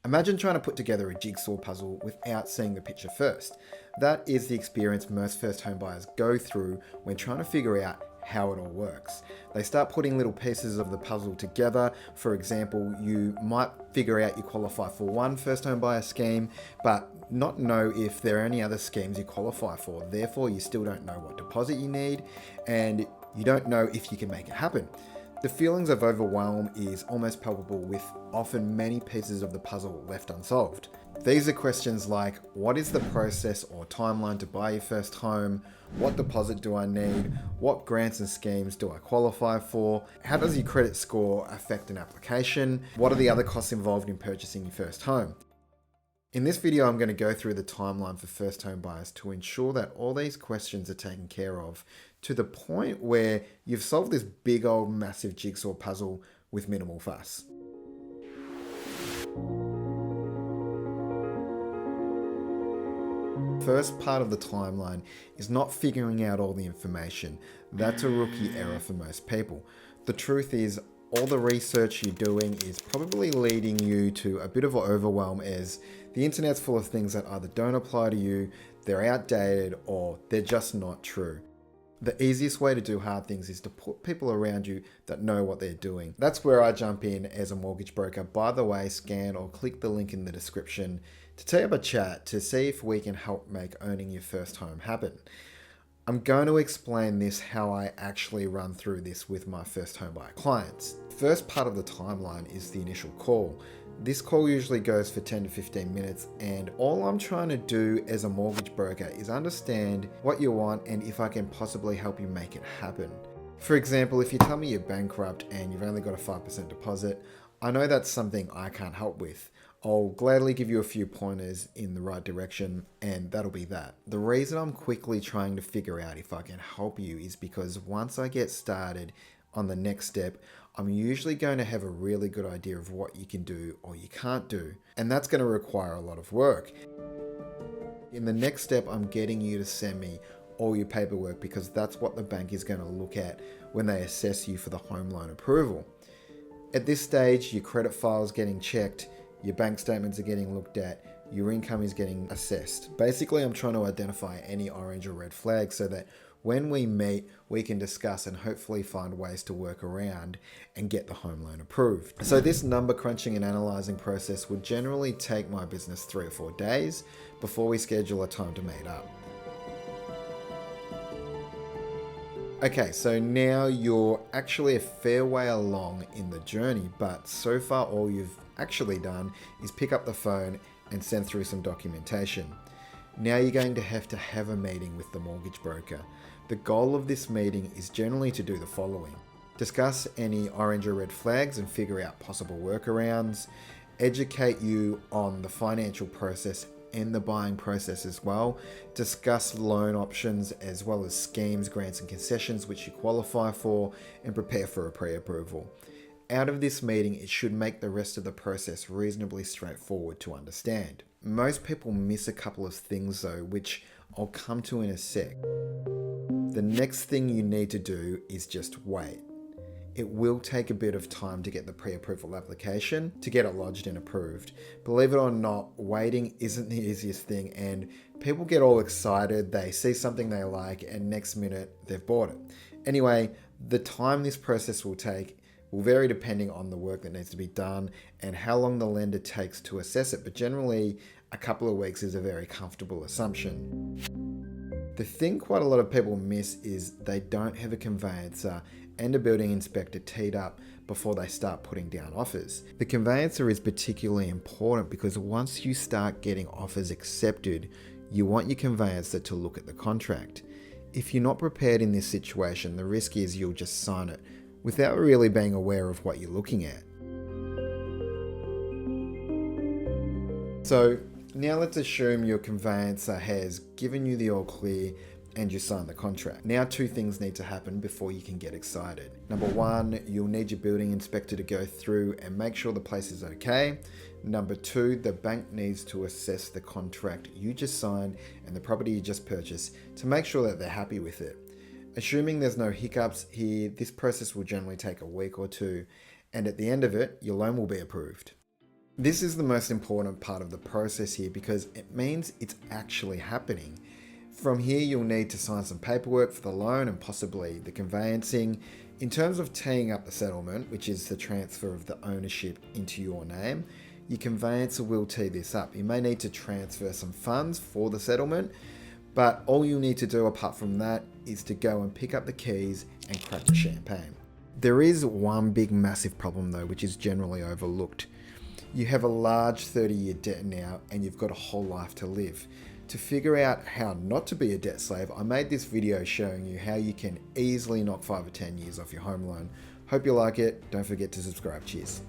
Imagine trying to put together a jigsaw puzzle without seeing the picture first. That is the experience most first home buyers go through when trying to figure out how it all works. They start putting little pieces of the puzzle together. For example, you might figure out you qualify for one first home buyer scheme, but not know if there are any other schemes you qualify for. Therefore, you still don't know what deposit you need, and you don't know if you can make it happen. The feelings of overwhelm is almost palpable, with often many pieces of the puzzle left unsolved. These are questions like, what is the process or timeline to buy your first home? What deposit do I need? What grants and schemes do I qualify for? How does your credit score affect an application? What are the other costs involved in purchasing your first home? In this video, I'm going to go through the timeline for first home buyers to ensure that all these questions are taken care of to the point where you've solved this big old massive jigsaw puzzle with minimal fuss. First part of the timeline is not figuring out all the information. That's a rookie error for most people. The truth is, all the research you're doing is probably leading you to a bit of an overwhelm, as the internet's full of things that either don't apply to you, they're outdated, or they're just not true. The easiest way to do hard things is to put people around you that know what they're doing. That's where I jump in as a mortgage broker. By the way, scan or click the link in the description to take up a chat to see if we can help make owning your first home happen. I'm going to explain this how I actually run through this with my first home buyer clients. First part of the timeline is the initial call. This call usually goes for 10 to 15 minutes, and all I'm trying to do as a mortgage broker is understand what you want and if I can possibly help you make it happen. For example, if you tell me you're bankrupt and you've only got a 5% deposit, I know that's something I can't help with. I'll gladly give you a few pointers in the right direction, and that'll be that. The reason I'm quickly trying to figure out if I can help you is because once I get started on the next step, I'm usually going to have a really good idea of what you can do or you can't do, and that's going to require a lot of work. In the next step, I'm getting you to send me all your paperwork, because that's what the bank is going to look at when they assess you for the home loan approval. At this stage, your credit file is getting checked, your bank statements are getting looked at, your income is getting assessed. Basically, I'm trying to identify any orange or red flags so that when we meet, we can discuss and hopefully find ways to work around and get the home loan approved. So this number crunching and analyzing process would generally take my business 3 or 4 days before we schedule a time to meet up. Okay, so now you're actually a fair way along in the journey, but so far all you've actually done is pick up the phone and send through some documentation. Now you're going to have a meeting with the mortgage broker. The goal of this meeting is generally to do the following: discuss any orange or red flags and figure out possible workarounds, educate you on the financial process and the buying process as well, discuss loan options as well as schemes, grants and concessions which you qualify for, and prepare for a pre-approval. Out of this meeting, it should make the rest of the process reasonably straightforward to understand. Most people miss a couple of things though, which I'll come to in a sec. The next thing you need to do is just wait. It will take a bit of time to get the pre-approval application, to get it lodged and approved. Believe it or not, waiting isn't the easiest thing, and people get all excited, they see something they like, and next minute they've bought it. Anyway, the time this process will take will vary depending on the work that needs to be done and how long the lender takes to assess it, but generally a couple of weeks is a very comfortable assumption. The thing quite a lot of people miss is they don't have a conveyancer and a building inspector teed up before they start putting down offers. The conveyancer is particularly important because once you start getting offers accepted, you want your conveyancer to look at the contract. If you're not prepared in this situation, the risk is you'll just sign it without really being aware of what you're looking at. So now let's assume your conveyancer has given you the all clear and you sign the contract. Now 2 things need to happen before you can get excited. Number 1, you'll need your building inspector to go through and make sure the place is okay. Number 2, the bank needs to assess the contract you just signed and the property you just purchased to make sure that they're happy with it. Assuming there's no hiccups here, this process will generally take a week or 2, and at the end of it, your loan will be approved. This is the most important part of the process here because it means it's actually happening. From here, you'll need to sign some paperwork for the loan and possibly the conveyancing. In terms of teeing up the settlement, which is the transfer of the ownership into your name, your conveyancer will tee this up. You may need to transfer some funds for the settlement, but all you need to do apart from that is to go and pick up the keys and crack the champagne. There is one big massive problem though, which is generally overlooked. You have a large 30-year debt now and you've got a whole life to live. To figure out how not to be a debt slave, I made this video showing you how you can easily knock 5 or 10 years off your home loan. Hope you like it. Don't forget to subscribe. Cheers.